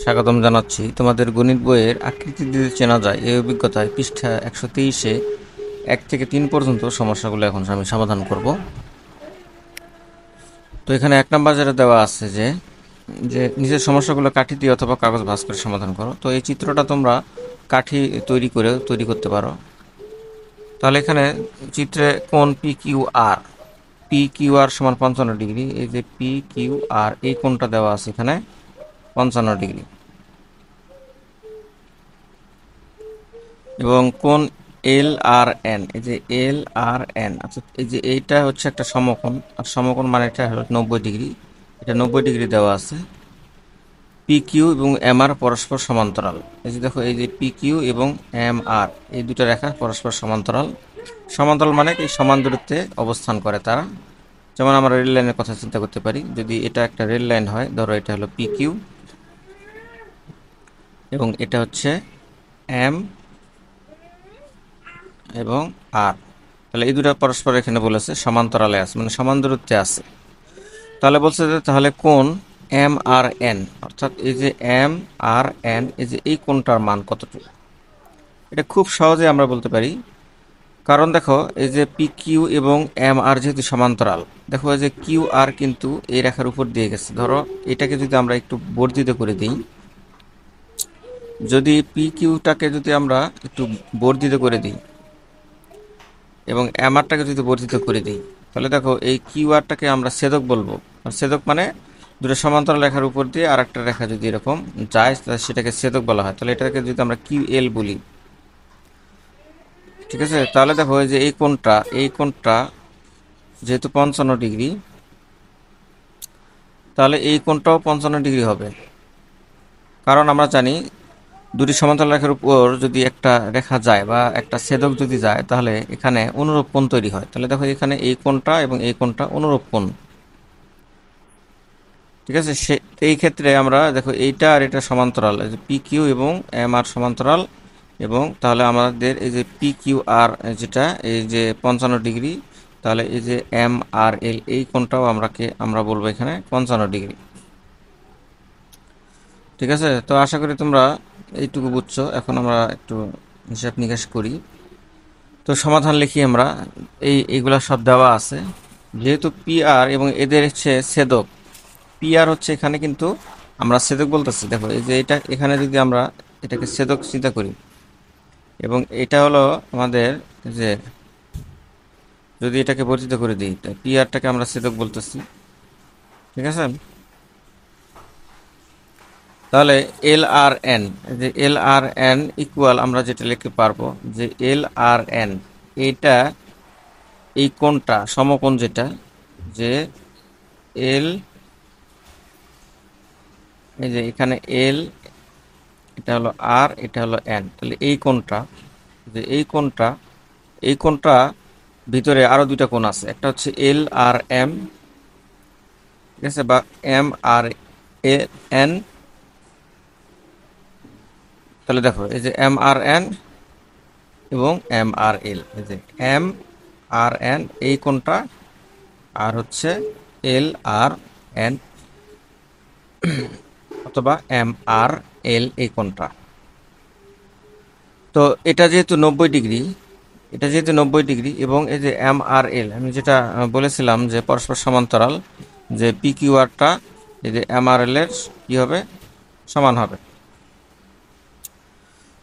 স্বাগতম জানাচ্ছি তোমাদের গণিত বইয়ের আকৃতি দিয়ে চেনা যায় এই অভিজ্ঞতায় পৃষ্ঠা 123-এ 1 থেকে 3 পর্যন্ত সমস্যাগুলো এখন আমি সমাধান করব। তো এখানে 1 নম্বর যেটা দেওয়া আছে যে নিচের সমস্যাগুলো কাঠি দিয়ে অথবা কাগজ ভাঁজ করে সমাধান করো। তো এই চিত্রটা তোমরা কাঠি তৈরি করতে পারো। তাহলে এখানে চিত্রে কোণ পি কিউ আর সমান 55 ডিগ্রি, এই যে পি কিউ আর এই কোণটা দেওয়া আছে এখানে 55 ডিগ্রি, এবং কোণ এল আর এন, এই যে এল আর এন, আচ্ছা এই যে এইটা হচ্ছে একটা সমকোণ, আর সমকোণ মানে এটা হলো 90 ডিগ্রি, এটা 90 ডিগ্রি দেওয়া আছে। পি কিউ এবং এম আর পরস্পর সমান্তরাল, এই যে দেখো এই যে পি কিউ এবং এম আর এই দুটো রেখা পরস্পর সমান্তরাল। সমান্তরাল মানে কি সমান দূরত্বে অবস্থান করে তারা। যেমন আমরা রেল লাইনের কথা চিন্তা করতে পারি, যদি এটা একটা রেল লাইন হয়, ধরো এটা হলো পি কিউ এবং এটা হচ্ছে এম এবং আর, তাহলে এই দুটো পরস্পর এখানে বলেছে সমান্তরালে আছে, মানে সমান দূরত্বে আছে। তাহলে বলছে যে তাহলে কোণ এম আর এন, অর্থাৎ এই যে এম আর এন, এই যে এই কোণটার মান কতটুকু, এটা খুব সহজে আমরা বলতে পারি। কারণ দেখো এই যে পি কিউ এবং এম আর যেহেতু সমান্তরাল, দেখো এই যে কিউ আর কিন্তু এই রেখার উপর দিয়ে গেছে। ধরো এটাকে যদি আমরা একটু বর্ধিত করে দিই, যদি পি কিউটাকে যদি আমরা একটু বর্ধিত করে দিই এবং এমআরটাকে যদি বর্ধিত করে দিই, তাহলে দেখো এই কিউ আরটাকে আমরা ছেদক বলবো। আর ছেদক মানে দুটো সমান্তরাল রেখার উপর দিয়ে আর একটা রেখা যদি এরকম যায়, সেটাকে ছেদক বলা হয়। তাহলে এটাকে যদি আমরা কিউ এল বলি, ঠিক আছে। তাহলে দেখো যে এই কোণটা যেহেতু 55 ডিগ্রি, তাহলে এই কোণটাও 55 ডিগ্রি হবে। কারণ আমরা জানি দুটি সমান্তরাল রেখার উপর যদি একটা রেখা যায় বা একটা ছেদক যদি যায়, তাহলে এখানে অনুরূপ কোণ তৈরি হয়। তাহলে দেখো এখানে এই কোণটা এবং এই কোণটা অনুরূপ কোণ, ঠিক আছে। এই ক্ষেত্রে আমরা দেখো এইটা আর এটা সমান্তরাল, এই যে পি কিউ এবং এম আর সমান্তরাল, এবং তাহলে আমাদের এই যে পি কিউ আর যেটা এই যে 55 ডিগ্রি, তাহলে এই যে এম আর এল এই কোণটাও আমরা বলবো এখানে 55 ডিগ্রি, ঠিক আছে। তো আশা করি তোমরা এইটুকু বুঝছো। এখন আমরা একটু হিসাব নিকাশ করি। তো সমাধান লিখি আমরা। এইগুলা সব দেওয়া আছে। যেহেতু পি আর এবং এদের হচ্ছে ছেদক, পি আর হচ্ছে এখানে কিন্তু আমরা ছেদক বলতেছি। দেখো এই যে এটা এখানে যদি আমরা এটাকে ছেদক চিন্তা করি, এবং এটা হলো আমাদের যে যদি এটাকে বর্ধিত করে দিই, পি আরটাকে আমরা ছেদক বলতেছি, ঠিক আছে। তাহলে এল আর এন, যে এল আর এন ইকুয়াল আমরা যেটা লিখতে পারবো যে এল আর এন, এইটা এই কোণটা সমকোণ যেটা, যে এল, এই যে এখানে এল, এটা হলো আর, এটা হলো এন, তাহলে এই কোণটা, যে এই কোণটা ভিতরে আরো দুইটা কোণ আছে, একটা হচ্ছে এল আর এম, ঠিক আছে, বা এম আর এন। তাহলে দেখো এই যে এম আর এন এবং এম আর এল, এই যে এম আর এন এই কোণটা, আর হচ্ছে এল আর এন অথবা এম আর এল এই কোণটা। তো এটা যেহেতু 90 ডিগ্রি, এবং এই যে এম আর এল আমি যেটা বলেছিলাম যে পরস্পর সমান্তরাল, যে পি কিউ আরটা এই যে এম আর এল এর কি হবে, সমান হবে।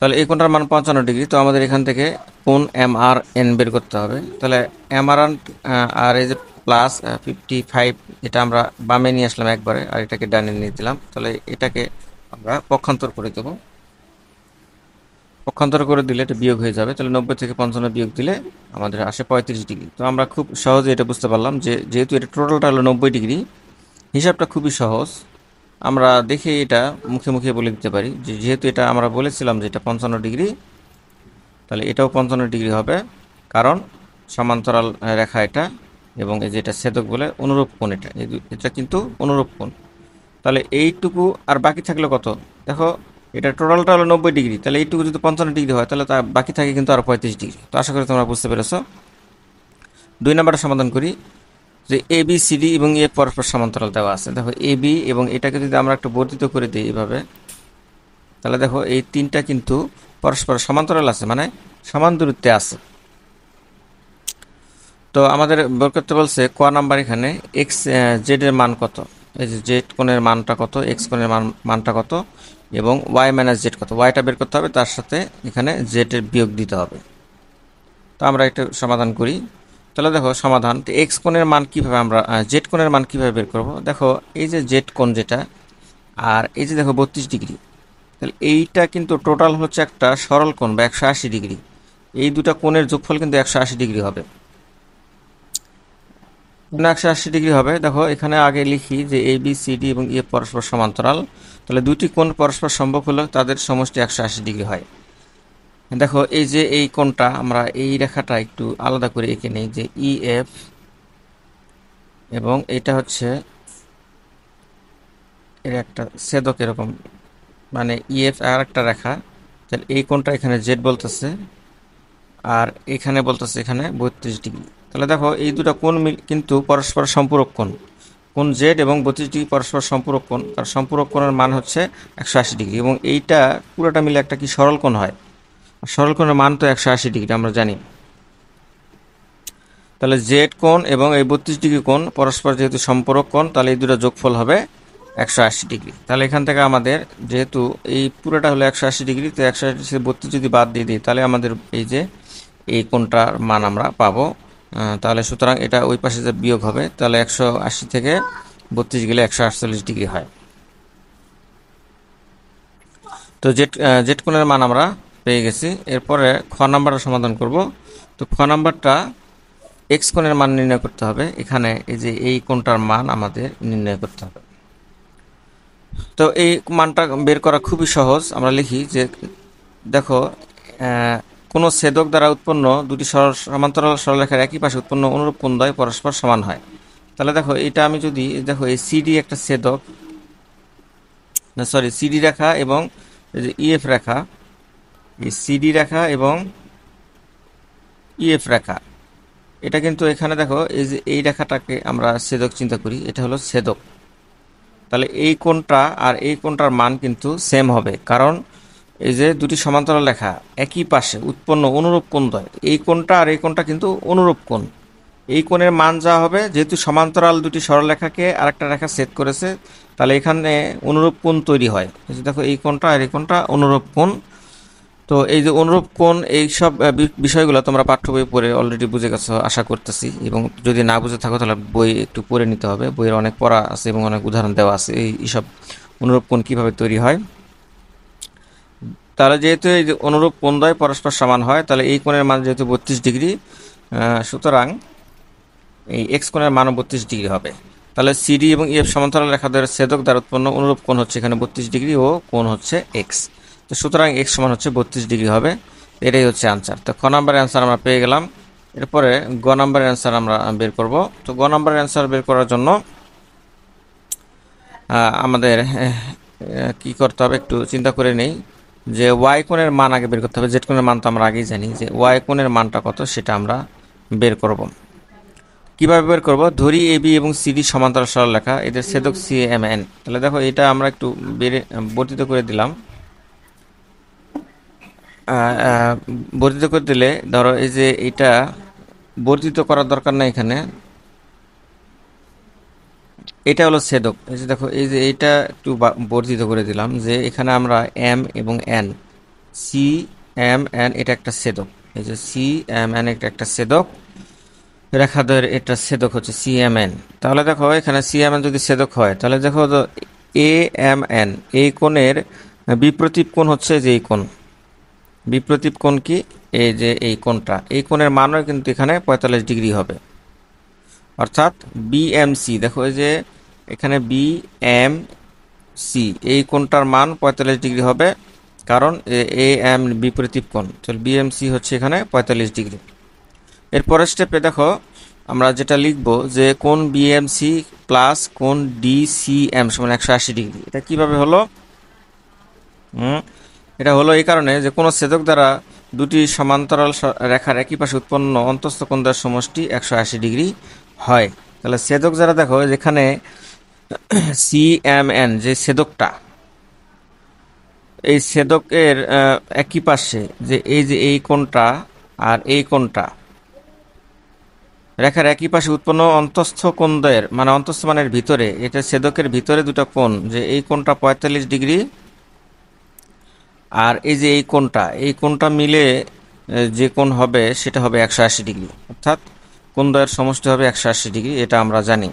তাহলে এই কোণটার মান 55 ডিগ্রি। তো আমাদের এখান থেকে কোণ এম আর এন বের করতে হবে। তাহলে এম আর আর এই যে প্লাস 55, এটা আমরা বামে নিয়ে আসলাম একবারে, আর এটাকে ডানে নিয়ে দিলাম। তাহলে এটাকে আমরা পক্ষান্তর করে দেবো। পক্ষান্তর করে দিলে এটা বিয়োগ হয়ে যাবে। তাহলে 90 থেকে 55 বিয়োগ দিলে আমাদের আসে 35 ডিগ্রি। তো আমরা খুব সহজে এটা বুঝতে পারলাম যে যেহেতু এটা টোটালটা হলো 90 ডিগ্রি, হিসাবটা খুবই সহজ। আমরা দেখে এটা মুখে মুখে বলে দিতে পারি যে যেহেতু এটা আমরা বলেছিলাম যে এটা 55 ডিগ্রি, তাহলে এটাও 55 ডিগ্রি হবে, কারণ সমান্তরাল রেখা এটা, এবং এই যে এটা ছেদক বলে অনুরূপ কোণ, এটা কিন্তু অনুরূপ কোণ। তাহলে এইটুকু আর বাকি থাকলে কত, দেখো এটা টোটালটা হলো 90 ডিগ্রি, তাহলে এইটুকু যদি 55 ডিগ্রি হয়, তাহলে তার বাকি থাকে কিন্তু আর 35 ডিগ্রি। তো আশা করি তোমরা বুঝতে পেরেছো। 2 নম্বরের সমাধান করি, যে এ বি সিডি এবং এ পরস্পর সমান্তরাল দেওয়া আছে। দেখো এ বি এবং এটাকে যদি আমরা একটু বর্ধিত করে দিই এইভাবে, তাহলে দেখো এই তিনটা কিন্তু পরস্পর সমান্তরাল আছে, মানে সমান দূরত্বে আছে। তো আমাদের বের করতে বলছে ক নাম্বার, এখানে এক্স জেড এর মান কত, এই যে জেড কোণের মানটা কত, এক্স কোণের মানটা কত, এবং ওয়াই মাইনাস জেড কত, ওয়াইটা বের করতে হবে, তার সাথে এখানে জেড এর বিয়োগ দিতে হবে। তো আমরা একটা সমাধান করি। তাহলে দেখো সমাধান, এক্স কোণের মান কিভাবে আমরা জেড কোণের মান কিভাবে বের করব। দেখো এই যে জেড কোণ যেটা, আর এই যে দেখো 32 ডিগ্রি, তাহলে এইটা কিন্তু টোটাল হচ্ছে একটা সরল কোণ বা 180 ডিগ্রি। এই দুটা কোণের যোগফল কিন্তু 180 ডিগ্রি হবে। 180 ডিগ্রি হবে। দেখো এখানে আগে লিখি যে এ বি সি ডি এবং ই পরস্পর সমান্তরাল, তাহলে দুটি কোণ পরস্পর সম্মুখ হলে তাদের সমষ্টি 180 ডিগ্রি হয়। দেখো এই যে এই কোণটা, আমরা এই রেখাটা একটু আলাদা করে এঁকে নেই, যে ই এফ, এবং এটা হচ্ছে এর একটা ছেদক এরকম, মানে ই এফ আর একটা রেখা। তাহলে এই কোণটা এখানে জেড বলতেছে, আর এখানে বলতেছে এখানে 32 ডিগ্রি। তাহলে দেখো এই দুটো কোণ কিন্তু পরস্পর সম্পূরক কোণ, কোণ জেড এবং 32 ডিগ্রি পরস্পর সম্পূরক কোণ, তার সম্পূরক কোণের মান হচ্ছে 180 ডিগ্রি, এবং এইটা পুরোটা মিলে একটা কি সরল কোণ হয়। সরল কোণের মান তো 180 ডিগ্রি আমরা জানি। তাহলে জেড কোণ এবং এই 32 ডিগ্রি কোণ পরস্পর যেহেতু সম্পূরক কোণ, তাহলে এই দুটো যোগফল হবে 180 ডিগ্রি। তাহলে এখান থেকে আমাদের যেহেতু এই পুরোটা হলো 180 ডিগ্রি, তো 180 32 যদি বাদ দিয়ে দিই, তাহলে আমাদের এই যে এই কোণটার মান আমরা পাবো। তাহলে সুতরাং এটা ওই পাশে যে বিয়োগ হবে, তাহলে 180 থেকে 32 গেলে 148 ডিগ্রি হয়। তো জেড কোণের মান আমরা পেয়ে গেছি। এরপরে খ নাম্বারটা সমাধান করব। তো খ নাম্বারটা এক্স কোণের মান নির্ণয় করতে হবে। এখানে এই যে এই কোণটার মান আমাদের নির্ণয় করতে হবে। তো এই মানটা বের করা খুবই সহজ। আমরা লিখি যে দেখো কোনো ছেদক দ্বারা উৎপন্ন দুটি সমান্তরাল সরলরেখার একই পাশে উৎপন্ন অনুরূপ কোণদ্বয় পরস্পর সমান হয়। তাহলে দেখো এটা আমি যদি দেখো এই সিডি একটা ছেদক, না সরি সিডি রেখা এবং এই যে ইএফ রেখা, এই সিডি রেখা এবং ইএফ রেখা, এটা কিন্তু এখানে দেখো এই যে এই রেখাটাকে আমরা ছেদক চিন্তা করি, এটা হলো ছেদক। তাহলে এই কোণটা আর এই কোণটার মান কিন্তু সেম হবে, কারণ এই যে দুটি সমান্তরাল রেখা একই পাশে উৎপন্ন অনুরূপ কোণদ্বয়, এই কোণটা আর এই কোণটা কিন্তু অনুরূপ কোণ। এই কোণের মান যা হবে, যেহেতু সমান্তরাল দুটি সরলরেখাকে আরেকটা রেখা ছেদ করেছে, তাহলে এখানে অনুরূপ কোণ তৈরি হয়। দেখো এই কোণটা আর এই কোণটা অনুরূপ কোণ। তো এই যে অনুরূপ কোণ, এই সব বিষয়গুলো তোমরা পাঠ্য বই পড়ে অলরেডি বুঝে গেছো আশা করতেছি, এবং যদি না বুঝে থাকো তাহলে বই একটু পড়ে নিতে হবে। বইয়ের অনেক পড়া আছে এবং অনেক উদাহরণ দেওয়া আছে এইসব অনুরূপ কোণ কীভাবে তৈরি হয়। তাহলে যেহেতু এই যে অনুরূপ কোণদ্বয় পরস্পর সমান হয়, তাহলে এই কোণের মান যেহেতু 32 ডিগ্রি, সুতরাং এই এক্স কোণের মানও 32 ডিগ্রি হবে। তাহলে সিডি এবং ইএফ সমান্তরাল রেখাদের ছেদক দ্বারা উৎপন্ন অনুরূপ কোণ হচ্ছে এখানে 32 ডিগ্রি ও কোণ হচ্ছে এক্স। তো সুতরাং এক্স সমান হচ্ছে 32 ডিগ্রি হবে। এটাই হচ্ছে আনসার। তো খ নাম্বারের অ্যান্সার আমরা পেয়ে গেলাম। এরপরে গ নাম্বারের অ্যান্সার আমরা বের করব। তো গ নাম্বারের অ্যান্সার বের করার জন্য আমাদের কি করতে হবে একটু চিন্তা করে নেই, যে ওয়াই কোণের মান আগে বের করতে হবে। জেড কোণের মান তো আমরা আগেই জানি, যে ওয়াই কোণের মানটা কত সেটা আমরা বের করব। কিভাবে বের করব, ধরি এ বি এবং সিডি সমান্তরাল সরলরেখা, এদের ছেদক সি এম এন। তাহলে দেখো এটা আমরা একটু বর্ধিত করে দিলাম। বর্ধিত করে দিলে ধরো এই যে এটা বর্ধিত করার দরকার নাই, এখানে এটা হলো ছেদক। এই যে দেখো এই যে এইটা একটু বর্ধিত করে দিলাম, যে এখানে আমরা এম এবং এন, সি এম এন, এটা একটা ছেদক। এই যে সি এম এন এটা একটা ছেদক রেখাদের, এটা ছেদক হচ্ছে সি এম এন। তাহলে দেখো এখানে সি এম এন যদি ছেদক হয়, তাহলে দেখো এ এম এন, এই কোণের বিপ্রতীপ কোণ হচ্ছে যে এই কোণ, বিপ্রতীপ কোণ কি, এই যে এই কোণটা, এই কোণের মানও কিন্তু এখানে 45 ডিগ্রি হবে। অর্থাৎ বিএমসি, দেখো এই যে এখানে বিএমসি, এই কোণটার মান 45 ডিগ্রি হবে, কারণ এ এম বিপরীত কোণ, তাহলে বিএমসি হচ্ছে এখানে 45 ডিগ্রি। এরপরের স্টেপে দেখো আমরা যেটা লিখব, যে কোণ বিএমসি প্লাস কোণ ডিসিএম সমান 180 ডিগ্রি। এটা কিভাবে হলো? এটা হলো এই কারণে যে কোনো ছেদক দ্বারা দুটি সমান্তরাল রেখার একই পাশে উৎপন্ন অন্তস্থ কোণদ্বয়ের সমষ্টি 180 ডিগ্রি হয়। তাহলে ছেদক যারা দেখো যেখানে সি এম এন যে ছেদকটা, এই ছেদকের একই পাশে যে এই কোণটা আর এই কোণটা রেখার একই পাশে উৎপন্ন অন্তঃস্থ কোণদ্বয়ের মানে অন্তঃস্থ মানের ভিতরে, এটা ছেদকের ভিতরে দুটো কোণ, যে এই কোণটা 45 ডিগ্রি আর এই কোণটা মিলে যে কোণ হবে সেটা হবে 180 ডিগ্রি, অর্থাৎ কোণদ্বয়ের সমষ্টি হবে 180 ডিগ্রি, এটা আমরা জানি।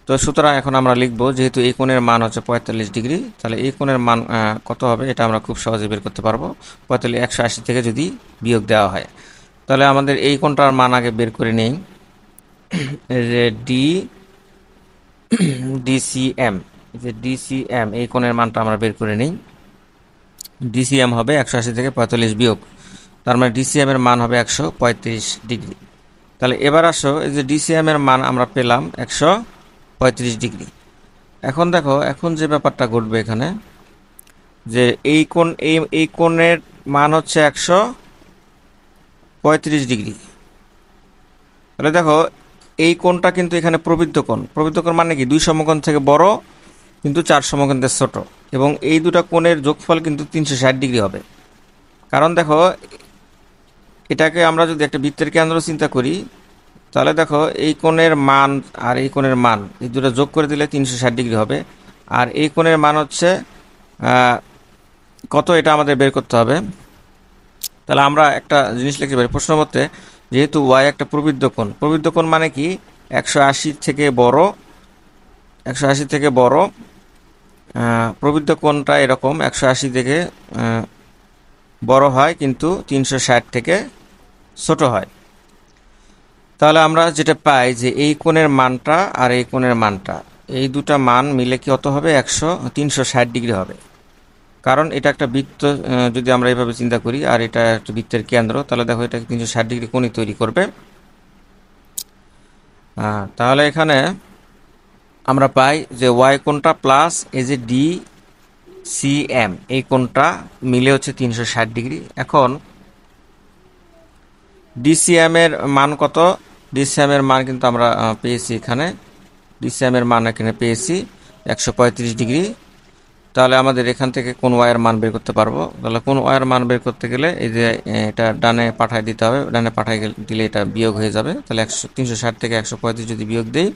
তো সুতরাং এখন আমরা লিখব, যেহেতু এই কোণের মান হচ্ছে 45 ডিগ্রি, তাহলে এই কোণের মান কত হবে এটা আমরা খুব সহজে বের করতে পারবো। 180 থেকে যদি বিয়োগ দেওয়া হয়, তাহলে আমাদের এই কোণটার মান আগে বের করে নেই, যে ডিসিএম, যে ডিসিএম এই কোণের মানটা আমরা বের করে নিই। ডিসিএম হবে 180 থেকে 45 বিয়োগ, তার মানে ডিসিএম এর মান হবে 135 ডিগ্রি। তাহলে এবার আসো, এই যে ডিসিএম এর মান আমরা পেলাম 135 ডিগ্রি। এখন দেখো, এখন যে ব্যাপারটা ঘটবে এখানে, যে এই কোণের মান হচ্ছে 135 ডিগ্রি। তাহলে দেখো, এই কোণটা কিন্তু এখানে প্রবৃদ্ধ কোণ মানে কি, 2 সমকোণ থেকে বড় কিন্তু 4 সমকোণ থেকে ছোট, এবং এই দুটা কোণের যোগফল কিন্তু 360 ডিগ্রি হবে। কারণ দেখো, এটাকে আমরা যদি একটা বৃত্তের কেন্দ্র চিন্তা করি, তাহলে দেখো এই কোণের মান আর এই কোণের মান এই দুটো যোগ করে দিলে 360 ডিগ্রি হবে। আর এই কোণের মান হচ্ছে কত, এটা আমাদের বের করতে হবে। তাহলে আমরা একটা জিনিস লিখতে পারি প্রশ্ন মতে, যেহেতু ওয়াই একটা প্রবৃদ্ধ কোণ মানে কি, 180 থেকে বড়, 180 থেকে বড়, প্রবৃদ্ধ কোণটা এরকম 180 থেকে বড় হয় কিন্তু 360 থেকে ছোট হয়। তাহলে আমরা যেটা পাই, যে এই কোণের মানটা আর এই কোণের মানটা, এই দুটা মান মিলে কি কত হবে, 360 ডিগ্রি হবে। কারণ এটা একটা বৃত্ত, যদি আমরা এইভাবে চিন্তা করি, আর এটা একটা বৃত্তের কেন্দ্র, তাহলে দেখো এটা 360 ডিগ্রি কোণই তৈরি করবে। তাহলে এখানে আমরা পাই যে ওয়াই কোণটা প্লাস এই যে ডি সি এম এই কোণটা মিলে হচ্ছে 360 ডিগ্রি। এখন ডিসিএম এর মান কত, ডিসিএম এর মান কিন্তু আমরা পেয়েছি এখানে, ডিসিএম এর মান এখানে পেয়েছি 135 ডিগ্রি। তাহলে আমাদের এখান থেকে কোন ওয়াইয়ের মান বের করতে পারবো। তাহলে কোন ওয়াইয়ের মান বের করতে গেলে এই যে এটা ডানে পাঠায় দিতে হবে, ডানে পাঠায় দিলে এটা বিয়োগ হয়ে যাবে। তাহলে 360 থেকে 135 যদি বিয়োগ দেই,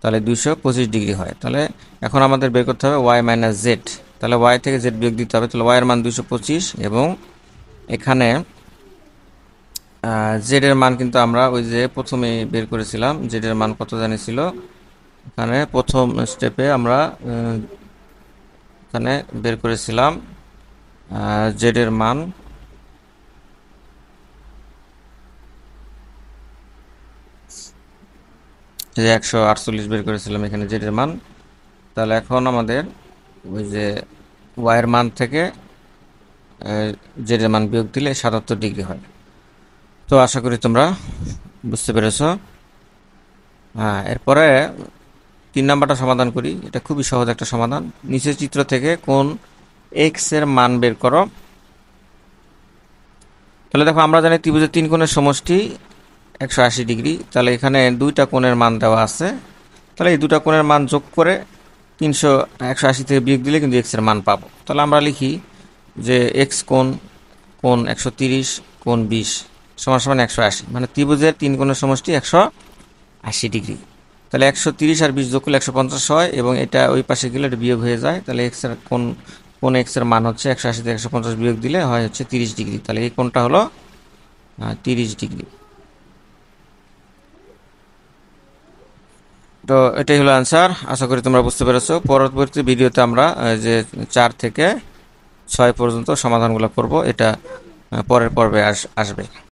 তাহলে 225 ডিগ্রি হয়। তাহলে এখন আমাদের বের করতে হবে ওয়াই মাইনাস জেড। তাহলে ওয়াই থেকে জেড বিয়োগ দিতে হবে। তাহলে ওয়াইয়ের মান 225, এবং এখানে জেড এর মান কিন্তু আমরা ওই যে প্রথমে বের করেছিলাম, জেড এর মান কত জানিয়েছিল, এখানে প্রথম স্টেপে আমরা এখানে বের করেছিলাম জেড এর মান 148 বের করেছিলাম এখানে জেড এর মান। তাহলে এখন আমাদের ওই যে ওয়াইয়ের মান থেকে জেড এর মান বিয়োগ দিলে 77 ডিগ্রি হয়। তো আশা করি তোমরা বুঝতে পেরেছ। এরপরে 3 নাম্বারটা সমাধান করি। এটা খুবই সহজ একটা সমাধান। নিচের চিত্র থেকে কোন এক্স এর মান বের করো। তাহলে দেখো, আমরা জানি ত্রিভুজের 3 কোণের সমষ্টি 180 ডিগ্রি। তাহলে এখানে দুইটা কোণের মান দেওয়া আছে, তাহলে এই দুটা কোণের মান যোগ করে 180 থেকে বিয়োগ দিলে কিন্তু এক্স এর মান পাবো। তাহলে আমরা লিখি যে এক্স কোণ 130 কোণ 20 সমান 180, মানে ত্রিভুজের 3 কোণের সমষ্টি 180 ডিগ্রি। তাহলে 130 আর 20 যোগ করলে 150 হয়, এবং এটা ওই পাশে গেলে এটা বিয়োগ হয়ে যায়। তাহলে এক্স এর কোণ এক্স এর মান হচ্ছে 180 থেকে 150 বিয়োগ দিলে হয় হচ্ছে 30 ডিগ্রি। তাহলে এই কোণটা হলো 30 ডিগ্রি। তো এটাই হলো অ্যান্সার। আশা করি তোমরা বুঝতে পেরেছো। পরবর্তী ভিডিওতে আমরা যে 4 থেকে 6 পর্যন্ত সমাধানগুলো করব, এটা পরের পর্বে আসবে।